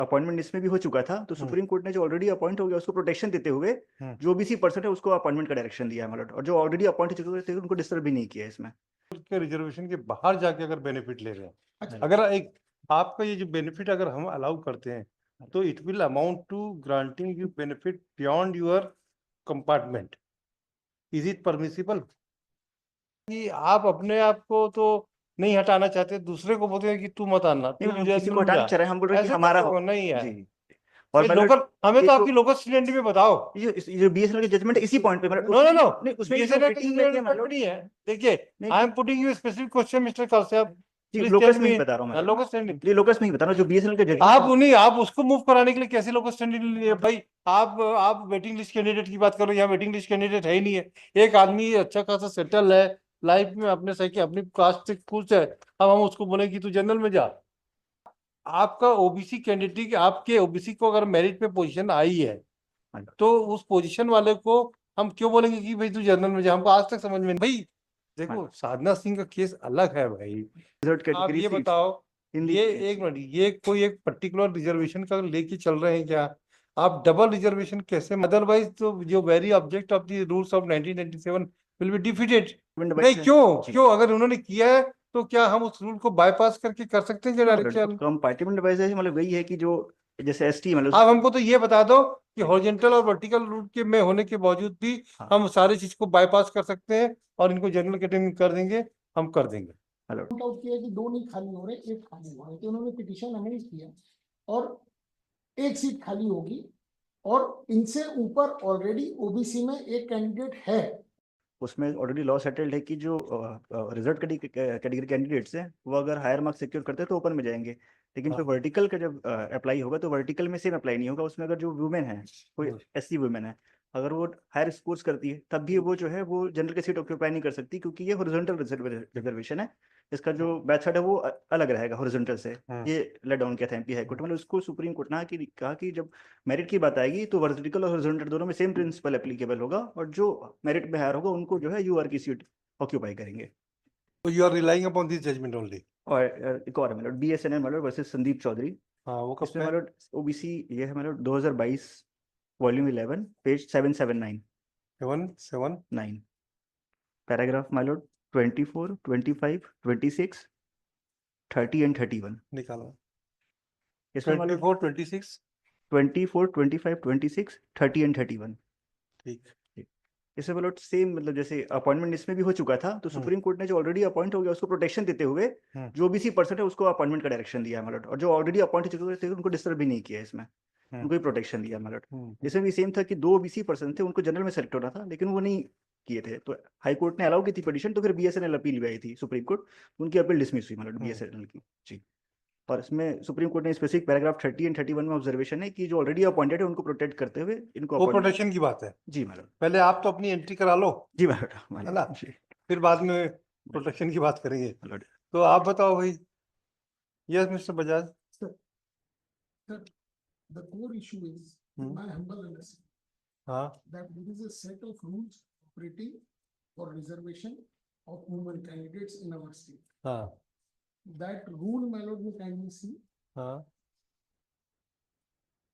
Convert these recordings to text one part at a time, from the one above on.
Appointment इसमें भी हो चुका था, तो सुप्रीम कोर्ट ने जो ऑलरेडी अपॉइंट हो गया उसको प्रोटेक्शन देते हुए जो ओबीसी पर्सन है उसको अपॉइंटमेंट का डायरेक्शन दिया है मतलब, और जो ऑलरेडी अपॉइंट हो चुके थे उनको डिस्टर्ब भी नहीं किया इसमें। के रिजर्वेशन के बाहर जाके अगर बेनिफिट ले रहे हैं, अगर एक आपका ये जो बेनिफिट अगर हम अलाउ करते हैं तो it will amount to granting you benefit beyond your compartment. Is it permissible कि आप अपने आप को तो नहीं हटाना चाहते, दूसरे को बोलते हैं कि तू मत आना, नहीं, हम किसी को हटाना चाह रहे हैं, हम बोल रहे हैं कि ऐसे हमारा तो नहीं है जी। और ये मतलब लोकल, हमें ये तो जो आपकी लोकल स्टैंडर्ड में बताओ। ये जो बीएसएनएल की जजमेंट है इसी पॉइंट पे मतलब नो नो नो, नहीं उसमें भी जो फिटिंग में किया मतलब नहीं है। देखिए, नहीं I am putting you specific question mister Kaushal, ji, please locus tell में मी। ही बता रहा हूँ मैं, लोकल स्टैंडिंग जी लोकस में ही बता रहा हूँ जो बीएसएनएल के जज आप उन्हीं, आप उसको मूव कराने के लिए कैसे लोकल स्टैंडिंग लिए भाई? आप वेटिंग लिस्ट कैंडिडेट की बात करो, यहाँ वेटिंग लिस्ट कैंडिडेट है ही नहीं है। एक आदमी अच्छा खासा सेटल है लाइफ में, अपने सही की अपनी कास्ट से खुश है, अब हम उसको बोले कि तू जनरल में जा। आपका ओबीसी कैंडिडेट, आपके ओबीसी को अगर मेरिट में पोजीशन आई है तो उस पोजीशन वाले को हम क्यों बोलेंगे कि भाई तू जनरल में जा? हमको आज तक समझ में नहीं भाई। देखो, साधना सिंह का केस अलग है भाई। आप ये बताओ, ये एक मिनट, ये कोई एक पर्टिकुलर रिजर्वेशन का लेके चल रहे हैं क्या? आप डबल रिजर्वेशन कैसे? अदरवाइज तो जो very object of the rules of 1997 will be defeated. नहीं, क्यों अगर उन्होंने किया है तो क्या हम उस रूल को बाईपास करके कर सकते हैं डायरेक्ट? कंपार्टमेंट वाइज मतलब वही है कि जो जैसे एसटी मतलब आप हमको तो ये बता दो कि हॉरिजॉन्टल और वर्टिकल रूट के में होने के बावजूद भी हम सारी चीज को बाईपास कर सकते हैं और इनको जनरल कैटेगरी कर देंगे, हम कर देंगे। आउट किया कि दो नहीं खाली हो रहे, एक खाली हुआ है, तो उन्होंने पिटीशन अमेंड किया और एक सीट खाली होगी और इनसे ऊपर ऑलरेडी ओबीसी में एक कैंडिडेट है, उसमें ऑलरेडी लॉ सेटल्ड है कि जो रिजर्व कैटेगरी कैंडिडेट्स हैं वो अगर हायर मार्क्स सिक्योर करते हैं तो ऊपर में जाएंगे, लेकिन फिर वर्टिकल का जब अप्लाई होगा तो वर्टिकल में सेम अप्लाई नहीं होगा। उसमें अगर जो वुमेन है, कोई एससी वुमेन है, अगर वो हायर स्कोर्स करती है तब भी वो जो है वो जनरल की सीट ऑक्यूपाई नहीं कर सकती, क्योंकि ये हॉरिजॉन्टल रिजर्वेशन है। इसका जो मेथड है वो अलग रहेगा हॉरिजॉन्टल से। ये लेट डाउन किया था एमपी हाई कोर्ट, मतलब उसको सुप्रीम कोर्ट ने कहा कि जब मेरिट की बात आएगी तो वर्टिकल और हॉरिजॉन्टल दोनों में सेम प्रिंसिपल एप्लीकेबल होगा, और जो मेरिट में हायर होगा उनको जो है यूआर की सीट ऑक्यूपाई करेंगे। तो you are relying upon this judgment only. और एक और मतलब बीएसएनएल मतलब वर्सेस संदीप चौधरी। हाँ, वो कब इसमें मतलब ओबीसी ये है मतलब 2022 वॉल्यूम 11 पेज 779 779 पैराग्राफ मतलब 24, 25, 26, 30 एंड 31 निकालो। इसमें मतलब 24, 26, 24, 25, 26, 30 एंड 31 ठीक। इसमें मतलब सेम मतलब जैसे अपॉइंटमेंट इसमें भी हो चुका था, तो सुप्रीम कोर्ट ने जो ऑलरेडी अपॉइंट हो गया उसको प्रोटेक्शन देते हुए जो ओबीसी पर्सन है उसको अपॉइंटमेंट का डायरेक्शन दिया है मतलब, और जो ऑलरेडी अपॉइंट हो चुके थे उनको डिस्टर्ब भी नहीं किया इसमें, उनको ही प्रोटेक्शन दिया मतलब। इसमें भी सेम था कि दो ओबीसी पर्सन थे, उनको जनरल में सेलेक्ट होना था लेकिन वो नहीं किए थे, तो हाई कोर्ट ने अलाउ की थी पिटीशन, तो फिर बीएसएनएल अपील भी आई थी सुप्रीम कोर्ट, उनकी अपील डिसमिस हुई मतलब बीएसएनएल की जी। और इसमें सुप्रीम कोर्ट ने स्पेसिफिक पैराग्राफ 30 एंड 31 में ऑब्जर्वेशन है कि जो ऑलरेडी अपॉइंटेड है उनको प्रोटेक्ट करते हुए इनको वो प्रोटेक्शन की बात है जी मैडम। पहले आप तो अपनी एंट्री करा लो जी मैडम, है ना, फिर बाद में प्रोटेक्शन की बात करेंगे। तो आप बताओ भाई। Yes mister Bajaj. The core issue is, my humble understanding, that there is a set of rules operating for reservation of women candidates in our state. That rule, my lord, you kindly see.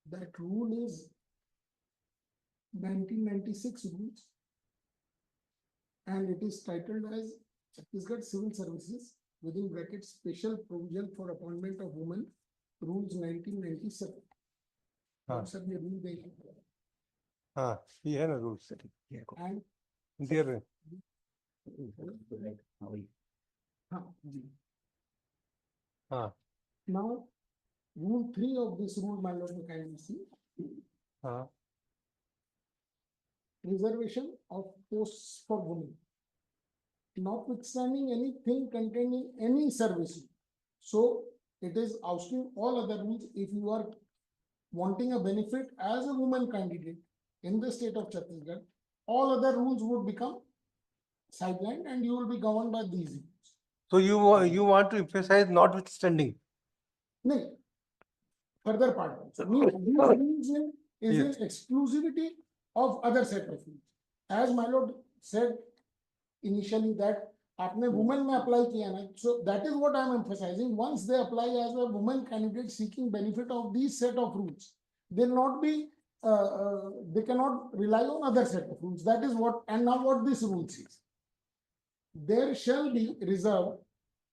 That rule is 1996 rules, and it is titled as Chhattisgarh Civil Services within brackets Special Provision for Appointment of Women Rules 1997. सब ये rule देखें। ये है ना rule setting and there है। now rule 3 of this rule, my lord, you kindly see. Reservation of posts for women, notwithstanding anything contained in any service. So it is ousting all other rules. If you are wanting a benefit as a woman candidate in the state of Chhattisgarh, all other rules would become sidelined and you will be governed by these rules. So you want to emphasize notwithstanding? No, further part. Means these rules is an exclusivity of other set of rules. As my lord said initially that आपने women में apply किया ना, so that is what I am emphasising, once they apply as a women candidate seeking benefit of this set of rules, they not be they cannot rely on other set of rules. That is what, and now what this rule says, there shall be reserved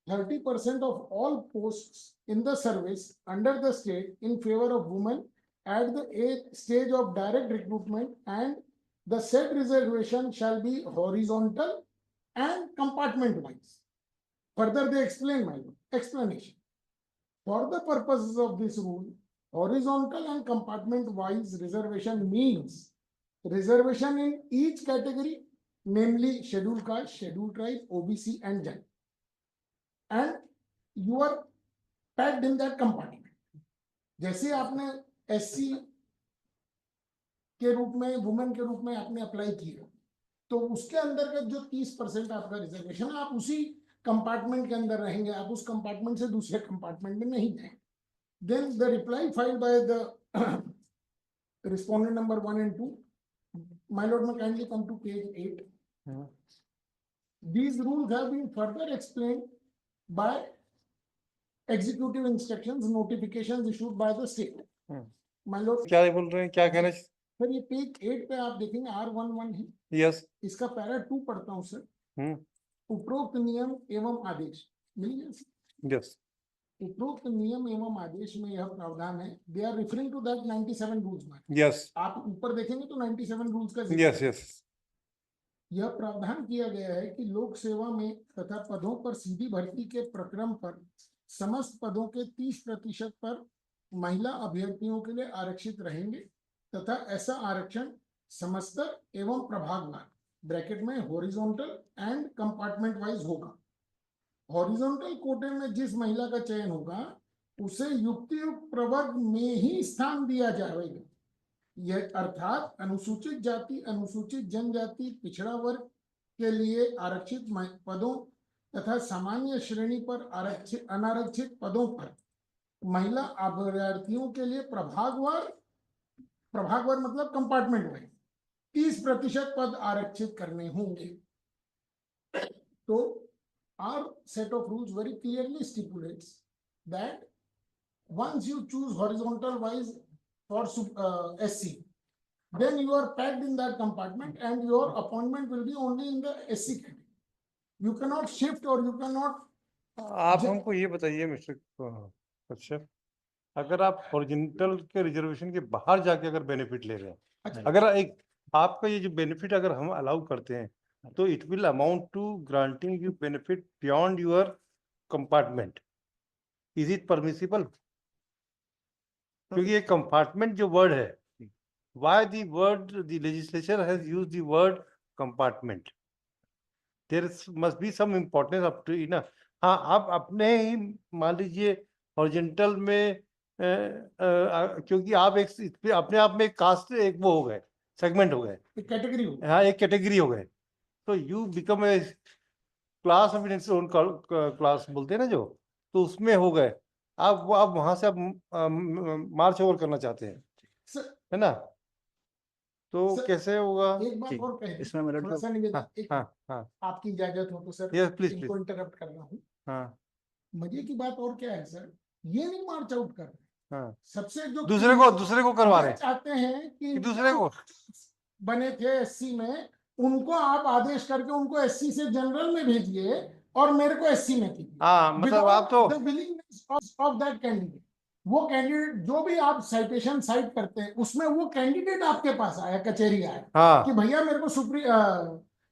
30% of all posts in the service under the state in favor of women at the stage of direct recruitment, and the said reservation shall be horizontal and compartment wise. Further they explain my explanation. For the purposes of this rule, horizontal and compartment wise reservation means reservation in each category, namely scheduled caste, scheduled tribe, OBC and Gen, and you are packed in that compartment. जैसे आपने SC के रूप में, women के रूप में आपने apply किया, तो उसके अंदर का जो 30% आपका रिजर्वेशन है, आप उसी कंपार्टमेंट के अंदर रहेंगे, आप उस कंपार्टमेंट से दूसरे कंपार्टमेंट में नहीं जाएंगे. Then the reply filed by the respondent number 1 and 2, my lord, may kindly come to page 8. These rules have been further explained by executive instructions, notifications issued by the state. My lord, क्या बोल रहे हैं, क्या कहना? Sir ये page 8 पे आप देखेंगे R11 है, यस, इसका पैरा 2 पढ़ता हूँ सर. उपरोक्त नियम एवं आदेश मिल गया. यस, उपरोक्त नियम एवं आदेश में यह प्रावधान है, they are referring to that 97 rules. Yes, आप ऊपर देखेंगे तो 97 रूल्स का यस, यस. यह प्रावधान किया गया है कि लोक सेवा में तथा पदों पर सीधी भर्ती के प्रक्रम पर समस्त पदों के 30% पर महिला अभ्यर्थियों के लिए आरक्षित रहेंगे, तथा ऐसा आरक्षण समस्तर एवं प्रभागवार ब्रैकेट में हॉरिजॉन्टल एंड कंपार्टमेंट वाइज होगा. हॉरिजॉन्टल कोटे में जिस महिला का चयन होगा उसे युक्तियुक्त प्रवर्ग में ही स्थान दिया जाएगा. यह अर्थात अनुसूचित जाति, अनुसूचित जनजाति, पिछड़ा वर्ग के लिए आरक्षित पदों तथा सामान्य श्रेणी पर आरक्षित अनारक्षित पदों पर महिला अभ्यर्थियों के लिए प्रभागवार मतलब कंपार्टमेंट वाइज 30% पद आरक्षित करने होंगे. तो our set of rules very clearly stipulates that once you choose horizontal wise for SC, then you are packed in that compartment and your appointment will be only in the SC category. You cannot shift or you cannot. आप हमको ये बताइए mister Kashyap, अगर आप horizontal के reservation के बाहर जाके अगर बेनिफिट ले रहे हैं, अच्छा, अगर एक आपका ये जो बेनिफिट अगर हम अलाउ करते हैं, तो it will amount to granting you benefit beyond your compartment. Is it permissible? क्योंकि ये कंपार्टमेंट जो वर्ड है, why the legislature has used the word compartment? There must be some importance up to ना. हाँ, आप अपने ही मान लीजिए हॉरिजॉन्टल में क्योंकि आप एक अपने आप में एक कास्ट, एक वो हो गए, सेगमेंट हो गए, कैटेगरी हो. हाँ, एक कैटेगरी हो गए. तो you become a class of its own class बोलते हैं ना जो, तो उसमें हो गए आप वहां से आप मार्च ओवर करना चाहते हैं, है ना? तो कैसे होगा? एक बात और कह इसमें मेरा थोड़ा सा निवेदन, हाँ, आपकी इजाजत हो तो सर. यस प्लीज इनको इंटरप्ट कर रहा हूँ. हाँ, मजे की बात और क्या है सर, ये नहीं मार्च आउट कर रहे, हाँ, सबसे जो दूसरे को करवा रहे हैं, चाहते हैं कि दूसरे को बने थे SC में, उनको आप आदेश करके उनको SC से जनरल में भेजिए और मेरे को SC में कीजिए. हाँ, मतलब आप तो ऑफ दैट कैंडिडेट, वो कैंडिडेट जो भी आप साइटेशन साइट करते हैं उसमें वो कैंडिडेट आपके पास आया, कचहरी आया, हाँ, कि भैया मेरे को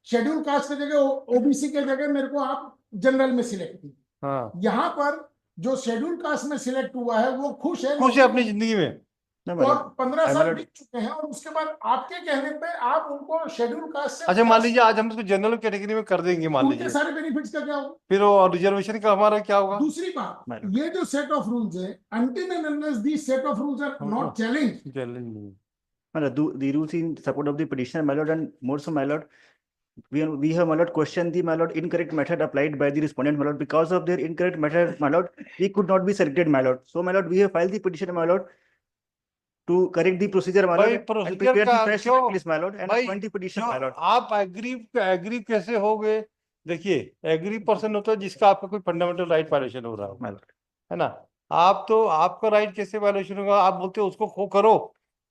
शेड्यूल कास्ट की जगह OBC के जगह मेरे को आप जनरल में सिलेक्ट कीजिए. हाँ, यहाँ पर जो शेड्यूल कास्ट में सिलेक्ट हुआ है वो खुश है अपनी जिंदगी में, और 15 साल बीत चुके हैं, और उसके बाद आपके कहने पे आप उनको शेड्यूल कास्ट से, अच्छा मान लीजिए आज हम उसको जनरल कैटेगरी में कर देंगे, मान उनके लीजिए, सारे बेनिफिट्स का क्या होगा? फिर वो रिजर्वेशन का हमारा क्या होगा? दूसरी बात, ये जो सेट ऑफ रूल्स है, until and unless these set of rules are not challenged, the rules in support of the petitioner, my lord, and more so, my lord, we have, my lord, questioned the, my lord, incorrect method applied by the respondent, my lord. Because of their incorrect method, my lord, we could not be selected, my lord. So, my lord, we have filed the petition, my lord, to correct the procedure, my lord, and prepare the fresh list, my lord, and appoint the petition, my lord. आप agree कैसे हो गए देखिए agree person होता है जिसका आपका कोई फंडामेंटल राइट वायलेशन हो रहा हो, my lord. है ना। आप तो आपका राइट कैसे वायलेशन होगा, आप बोलते हो उसको खो करो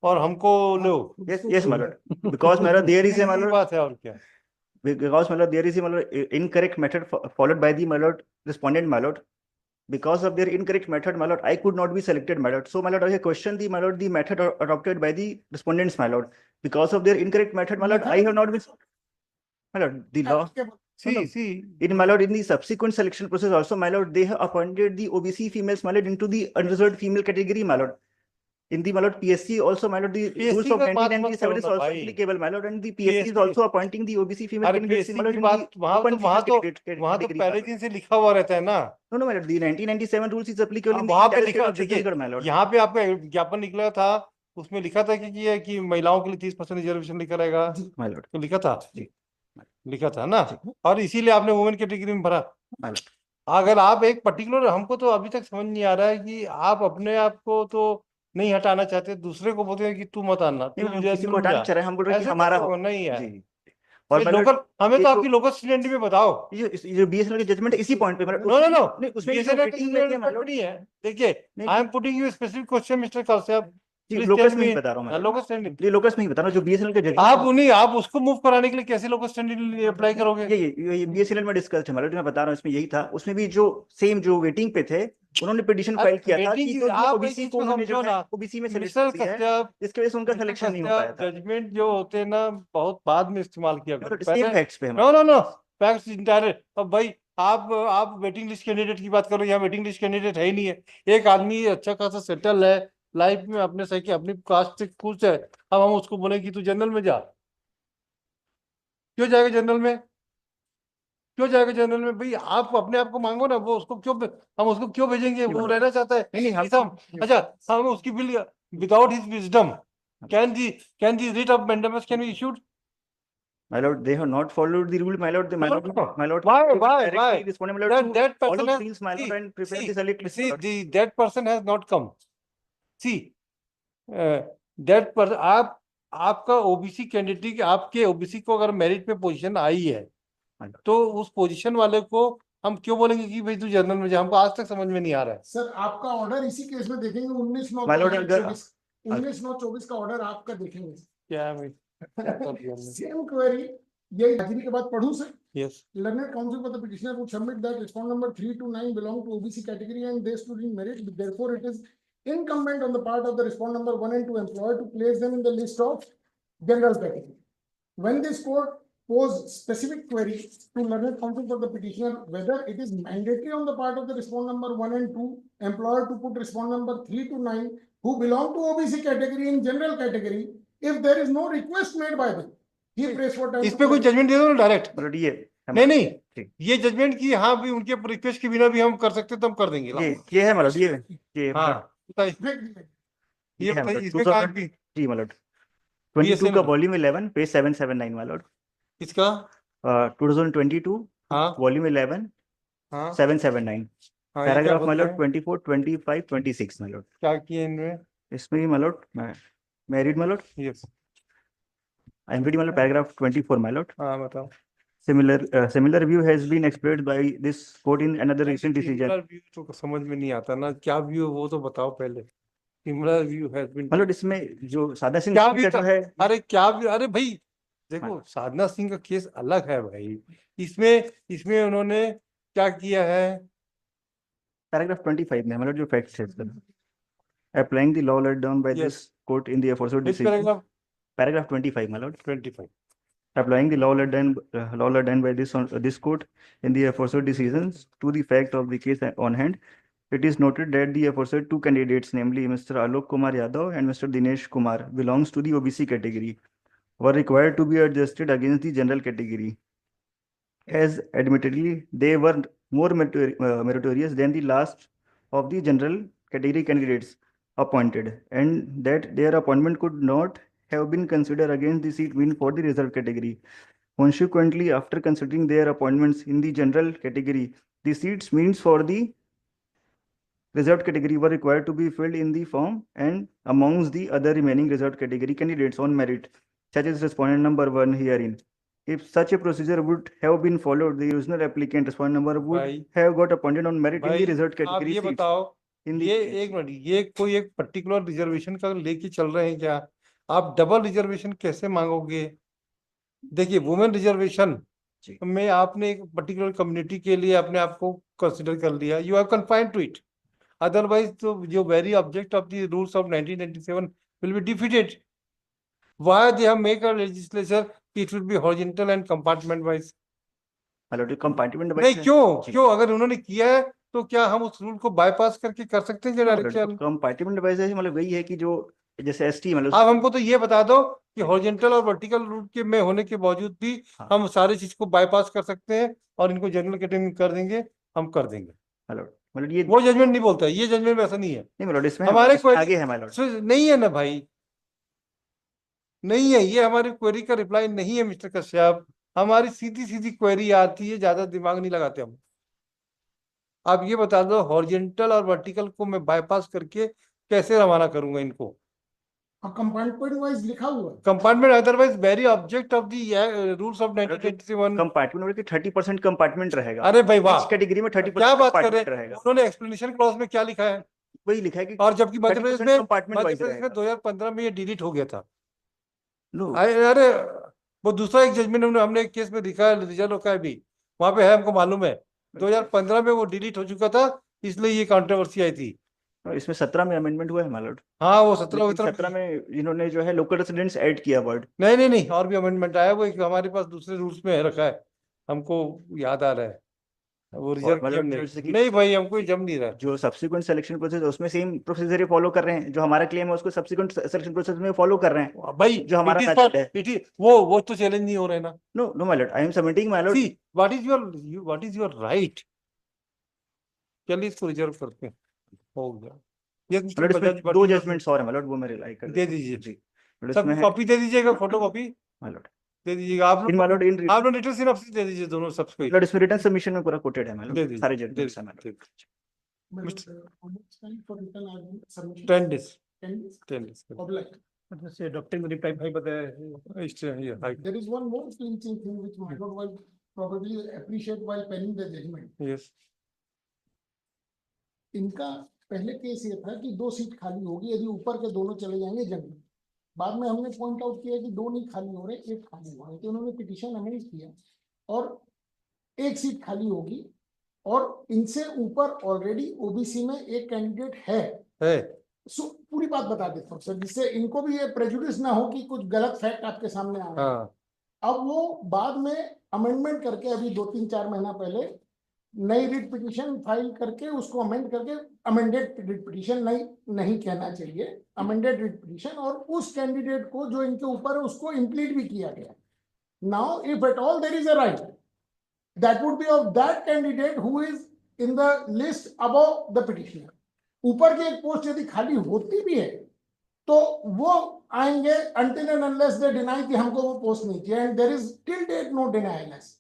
और हमको लो। Yes, my lord. Because my lord, there is a my Sidhi lord, बात है और क्या। because my lord, there is a my lord, incorrect method followed by the my lord respondent, my lord. Because of their incorrect method, my lord, I could not be selected, my lord. So, my lord, I question the my lord, the method adopted by the respondents, my lord. Because of their incorrect method, my lord, I have not been, my lord, the law. No. see In my lord, in the subsequent selection process also, my lord, they have appointed the OBC females, my lord, into the unreserved female category, my lord. In the my lord PSC also, my lord, the rules PSC of का बात मत 1997 करो is ना also भाई। applicable, my lord, and the PSC is PSC also appointing the OBC female अरे candidates, PSC my lord, की in the बात वहां open तो वहां female तो category, वहां तो category, my पहले lord. दिन से लिखा हुआ रहता है ना। No, my lord, the 1997 rules is applicable in अब the वहां पे entire state लिखा, of Chhattisgarh, my देखिए lord. यहाँ पे आपका विज्ञापन निकला था, उसमें लिखा था कि ये कि महिलाओं के लिए 30% रिजर्वेशन लिखा रहेगा, My lord. तो लिखा था, जी. लिखा था ना। और इसीलिए आपने वुमेन कैटेगरी में भरा। My lord. अगर आप एक पर्टिकुलर, हमको तो अभी तक समझ नहीं आ रहा है कि आप अपने आप को तो नहीं हटाना चाहते, दूसरे को बोलते हैं कि तू मत आना, नहीं, तू हम किसी को जनरल में हटाना जा। चाह रहे हैं, हम बोल रहे हैं कि ऐसे हमारा कैसे हो. नहीं है जी. और ये my lord, लोकल, हमें ये तो जो आपकी लोकल स्टूडेंट में बताओ। ये जो BSNL की जजमेंट है इसी पॉइंट पे, मतलब नो नो नो, नहीं, उसमें भी जो BSNL मीटिंग में थे, my lord. नहीं है। देखिए नहीं, I am putting you specific question mister Kaushal, ji, please locus tell में मी। ही बता रहा हूँ मैं. लोकल स्टैंडिंग, ये लोकस में ही बता रहा हूँ, जो BSNL के आप जजमेंट, उन्हीं, आप उसको मूव कराने के लिए कैसे लोकल स्टैंडिंग अप्लाई करोगे। ये BSNL में डिस्कस है, मतलब मैं बता रहा हूँ, इसमें यही था. उसमें भी जो सेम जो वेटिंग पे थे, उन्होंने पिटीशन फाइल किया था कि तो जो आप ओबीसी को उन्होंने जो है ओबीसी में सेलेक्ट मिस्टर किया है, कश्यप, इसकी वजह से उनका सिलेक्शन नहीं हो पाया था. जजमेंट जो होते हैं ना बहुत बाद में इस्तेमाल किया करो, मतलब सेम पहले फैक्ट्स पे no no no, facts entire. अब भाई आप वेटिंग लिस्ट कैंडिडेट की बात करो, यहाँ वेटिंग लिस्ट कैंडिडेट है ही नहीं है। एक आदमी अच्छा खासा सेटल है लाइफ में, अपने सही की अपनी कास्ट से खुश है, अब हम उसको बोले कि तू जनरल में जा, क्यों जाएगा जनरल में, क्यों जाएगा जनरल में। भाई आप अपने आप को मांगो ना, वो उसको क्यों, हम उसको क्यों भेजेंगे, वो रहना चाहता है। नहीं, इस हम अच्छा हम उसकी bill without his wisdom can the writ of mandamus can be issued. My lord, they have not followed the rule, my lord. My lord, Why directly responded, my lord, that to follow person the has, rules, my lord, and prepare the select list, my see lord. that person has not come, see that person, आपका OBC candidate, आपके OBC को अगर merit पे position आई है तो उस position वाले को हम क्यों बोलेंगे कि भाई तू जनरल में जा, हमको आज तक समझ में नहीं आ रहा है। सर आपका ऑर्डर इसी केस में देखेंगे 19/9 My lord, अगर 19/9/24 का ऑर्डर आपका देखेंगे क्या है भाई सेम क्वेरी, यही हाजिरी के बाद पढ़ूं sir. Yes Learned counsel for the petitioner would submit that respondent number 3 to 9 belong to OBC category and they stood in merit. Therefore, it is incumbent on the part of the respondent number 1 and 2 employer to place them in the list of general category. When this court posed specific query to learned counsel for the petitioner whether it is mandatory on the part of the respondent number 1 and 2 employer to put respondent number 3 to 9 who belong to OBC category in general category if there is no request made by them. He prays for time. इस पे कोई judgement दे दो ना direct. मतलब ये नहीं ये judgement की, हाँ भी उनके रिक्वेस्ट के बिना भी हम कर सकते तो हम कर देंगे। ये है मतलब ये हाँ बताइए, ये है बताइए मतलब इसमें कहाँ की 2000 जी मतलब 22 का वॉल्यूम 11 पेज 779 my lord. इसका 2022 हाँ वॉल्यूम 11 हाँ 779 हाँ, ये क्या पैराग्राफ my बोलते lord हैं? 24 25 26 my lord. क्या किए इनमें? इसमें my lord मैं read my lord. Yes I am reading my lord paragraph 24 my lord. हाँ बताओ। Similar view has been expressed by this court in another recent decision. Similar view तो समझ में नहीं आता ना, क्या व्यू वो तो बताओ पहले। सिमिलर व्यू हैज बीन, मतलब इसमें जो सादा सिंह क्या का जो है, अरे क्या व्यू, अरे भाई देखो साधना सिंह का केस अलग है भाई, इसमें उन्होंने क्या किया है। पैराग्राफ 25 में मतलब जो फैक्ट्स है sir, applying the law laid down by this court in the aforesaid decision. Paragraph 25 my lord. 25 Applying the law laid down by this court in the aforesaid decisions to the fact of the case on hand, it is noted that the aforesaid two candidates, namely Mr. Alok Kumar Yadav and Mr. Dinesh Kumar, belongs to the OBC category, were required to be adjusted against the general category, as admittedly they were more meritorious than the last of the general category candidates appointed, and that their appointment could not have been considered against the seat win for the reserved category. Consequently, after considering their appointments in the general category, the seats means for the reserved category were required to be filled in the form and amongst the other remaining reserved category candidates on merit, such as respondent number 1 herein, if such a procedure would have been followed, the original applicant respondent number would भाई have got appointed on merit in भाई the reserved आप category ये seats. बताओ, in the ये case. एक minute, ये कोई एक पर्टिकुलर रिजर्वेशन का लेके चल रहे हैं क्या? आप डबल रिजर्वेशन कैसे मांगोगे? देखिए, वुमेन रिजर्वेशन जी। में आपने एक पर्टिकुलर कम्युनिटी के लिए अपने आप को कंसिडर कर लिया, you are confined to it, otherwise तो जो very object of the rules of 1997 will be defeated. Why they have make a legislature it will be horizontal and compartment wise? मतलब कंपार्टमेंट नहीं, क्यों अगर उन्होंने किया है तो क्या हम उस रूल को बाईपास करके कर सकते हैं डायरेक्ट? कंपार्टमेंट वाइज मतलब वही है कि जो जैसे एसटी मतलब आप हमको तो ये बता दो कि हॉरिजॉन्टल और वर्टिकल रूट के में होने के बावजूद भी हाँ। हम सारी चीज को बाईपास कर सकते हैं और इनको जनरल कैटेगरी में कर देंगे, हम कर देंगे. मतलब ये वो जजमेंट नहीं बोलता है, ये जजमेंट में ऐसा नहीं है. नहीं मतलब इसमें हमारे इसमें query- आगे है मतलब नहीं है ना भाई, नहीं है, ये हमारी क्वेरी का रिप्लाई नहीं है मिस्टर कश्यप. हमारी सीधी सीधी क्वेरी आती है, ज्यादा दिमाग नहीं लगाते हम. आप ये बता दो, हॉरिजॉन्टल और वर्टिकल को मैं बाईपास करके कैसे रवाना करूंगा इनको? कंपार्टमेंट वाइज लिखा हुआ है. Compartment otherwise very object of the rules of 1987. Compartment मतलब कि 30% कंपार्टमेंट रहेगा. अरे भाई वाह, इस कैटेगरी में 30% क्या बात कर रहे कंपार्टमेंट हैं? रहेगा. उन्होंने एक्सप्लेनेशन क्लॉज में क्या लिखा है? वही लिखा है कि और जबकि मध्य 30% प्रदेश में कंपार्टमेंट वाइज रहेगा. 2015 में ये डिलीट हो गया था. नो अरे वो दूसरा एक जजमेंट हमने एक केस में दिखा है, रिजल्ट होता है भी, वहां पे है, हमको मालूम है. 2015 में वो डिलीट हो चुका था, इसलिए ये कंट्रोवर्सी आई थी. इसमें 17 में अमेंडमेंट हुआ है मालूम. हाँ, वो 17 17 में इन्होंने जो है लोकल रेसिडेंट्स ऐड किया वर्ड. नहीं, और भी अमेंडमेंट आया, वो एक हमारे पास दूसरे रूल्स में रखा है, हमको याद आ रहा है, वो रिजर्व किया मतलब हमने. जैसे कि नहीं भाई, हमको ये जम नहीं रहा. जो सब्सिक्वेंट सिलेक्शन प्रोसेस उसमें सेम प्रोसीजर फॉलो कर रहे हैं. जो हमारा क्लेम है उसको सब्सिक्वेंट सिलेक्शन प्रोसेस में फॉलो कर रहे हैं. भाई जो हमारा it is method for- है. it is- वो तो चैलेंज नहीं हो रहे ना. No my lord, I am submitting my lord. See, what is your right? चलिए इसको रिजर्व करते हैं, हो गया. ये मिस्टर मतलब इसमें बजाज दो भट्टी जजमेंट्स और हैं माय लॉर्ड, वो मैं रिलाई कर दे दीजिए. जी. मतलब सब इसमें है कॉपी दे दीजिएगा, फोटो कॉपी माय लॉर्ड. दे दीजिएगा. आप इन माय लोग लॉर्ड इन आप लोग लेटर सिनॉप्सिस दे दीजिए दोनों सबको. लॉर्ड इसमें रिटर्न सबमिशन में पूरा कोटेड है माय दे लॉर्ड. दीजिए, सारे दे जजमेंट्स हैं माय लॉर्ड. दीजिए. But, Mr. how much time for written argument submission? 10 days. 10 days? 10 days. Public. से डॉक्टर रिप्लाई भाई बताया इस There is one more clinching thing which my lord will probably appreciate while penning the judgment. Yes. इनका पहले case ये था कि 2 seat खाली होगी यदि ऊपर के दोनों चले जाएंगे जंग में. बाद में हमने पॉइंट आउट किया कि 2 नहीं खाली हो रहे, 1 खाली हो रहे, तो उन्होंने पिटीशन अमेंड किया और 1 सीट खाली होगी और इनसे ऊपर ऑलरेडी ओबीसी में एक कैंडिडेट है. सो पूरी बात बता देता हूँ सर, जिससे इनको भी ये प्रेजुडिस ना हो कि कुछ गलत फैक्ट आपके सामने आ रहा है. हाँ, अब वो बाद में अमेंडमेंट करके अभी 2-3-4 महीना पहले नई रिट पिटीशन फाइल करके उसको अमेंड करके, अमेंडेड रिट पिटीशन नहीं कहना चाहिए, अमेंडेड रिट पिटीशन, और उस कैंडिडेट को जो इनके ऊपर है उसको इम्प्लीट भी किया गया. Now if at all there is a right, that would be of that candidate who is in the list above the petitioner. ऊपर की एक पोस्ट यदि खाली होती भी है तो वो आएंगे until and unless they deny कि हमको वो पोस्ट नहीं चाहिए, and there is till date no denial as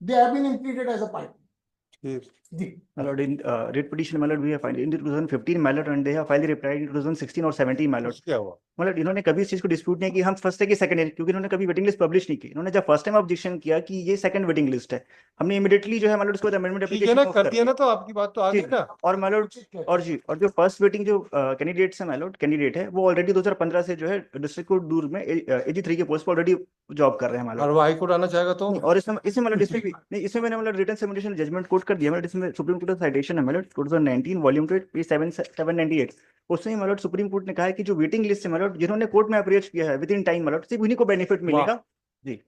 they have been implemented as a party. ठीक. जी. My lord, in writ petition, my lord, we have filed in 2015, my lord, and they have filed the reply in 2016 और 17, my lord. क्या हुआ? मतलब इन्होंने कभी इस चीज को डिस्प्यूट नहीं किया हम फर्स्ट है कि सेकंड है, क्योंकि इन्होंने कभी वेटिंग लिस्ट पब्लिश नहीं की. इन्होंने जब फर्स्ट टाइम ऑब्जेक्शन किया कि ये सेकंड वेटिंग लिस्ट है, हमने इमीडिएटली जो है मतलब उसके बाद अमेंडमेंट ठीक है ना, एप्लीकेशन कर दिया ना, तो आपकी बात तो आ गई ना. और my lord, और जी, और जो फर्स्ट वेटिंग जो कैंडिडेट्स है my lord, कैंडिडेट है वो ऑलरेडी 2015 से जो है डिस्ट्रिक्ट कोर्ट दूर में AG3 के पोस्ट पर ऑलरेडी जॉब कर रहे हैं my lord. और वो हाई कोर्ट आना चाहेगा तो और इसमें मतलब इसमें भी नहीं, इसमें मैंने मतलब रिटन सबमिशन जजमेंट कोट कर दिया. मतलब इसमें सुप्रीम कोर्ट का साइटेशन है मतलब 2019 वॉल्यूम 2 पेज 798. उसमें मतलब सुप्रीम कोर्ट ने कहा है कि जो वेटिंग लिस्ट है मतलब जिन्होंने कोर्ट में अप्रोच किया है विद इन टाइम मतलब सिर्फ उन्हीं को बेनिफिट मिलेगा. जी,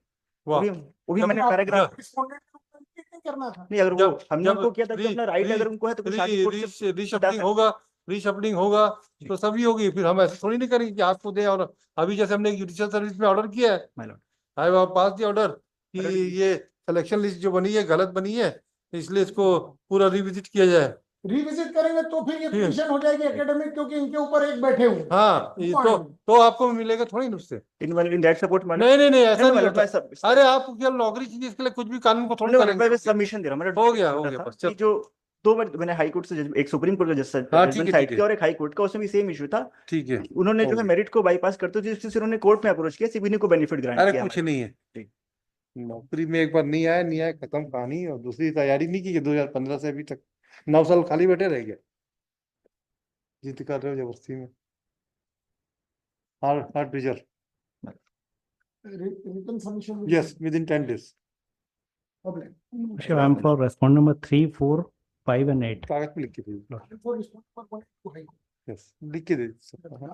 वाह. वो भी मैंने पैराग्राफ Respondent को complete नहीं करना था. नहीं, अगर वो जब- हमने जब उनको किया था कि अपना राइट अगर उनको है तो कुछ आगे कोर्ट से रीशफलिंग होगा, रीशफलिंग होगा तो सभी होगी. फिर हम ऐसे थोड़ी नहीं करेंगे कि आपको दे. और अभी जैसे हमने जुडिशियल सर्विस में ऑर्डर किया है, my lord. I have pass the order कि Order- ये सिलेक्शन लिस्ट जो बनी है गलत बनी है, इसलिए इसको पूरा रिविजिट किया जाए. रिविजिट करेंगे तो फिर ये ठीक है. पिटीशन हो जाएगी एकेडमिक, क्योंकि इनके ऊपर एक बैठे हुए हैं. हाँ, ये तो आपको मिलेगा थोड़ी ना उससे. In that support my lord. नहीं, ऐसा नहीं, नहीं my lord, होता. मैं सब अरे आप क्या नौकरी चाहिए, इसके लिए कुछ भी कानून को थोड़ी नहीं, करेंगे. मैं सबमिशन दे रहा हूं मतलब हो गया था बस. कि जो 2 बार मैंने हाई कोर्ट से एक सुप्रीम कोर्ट का जजमेंट हाँ, ठीक है, साइड ठीक है. किया और एक हाई कोर्ट का, उसमें भी सेम इशू था. ठीक है. उन्होंने जो हो है गया. मेरिट को बाईपास करते हुए जिससे उन्होंने कोर्ट में अप्रोच किया, सिर्फ इन्हीं को बेनिफिट ग्रांट अरे किया. कुछ नहीं है, ठीक. नौकरी में एक बार नहीं आया खत्म कहानी। और दूसरी तैयारी नहीं की कि 2015 से अभी तक 9 साल खाली बैठे रह गए, जिद कर रहे हो जबरदस्ती में। Hard result, Written submission. will yes be with in 10 days। public. Sure, I'm for respond number 3, 4, 5 and 8. कागज पे लिख के भेज, For respect for what to high court. Yes लिख के दे सकता है।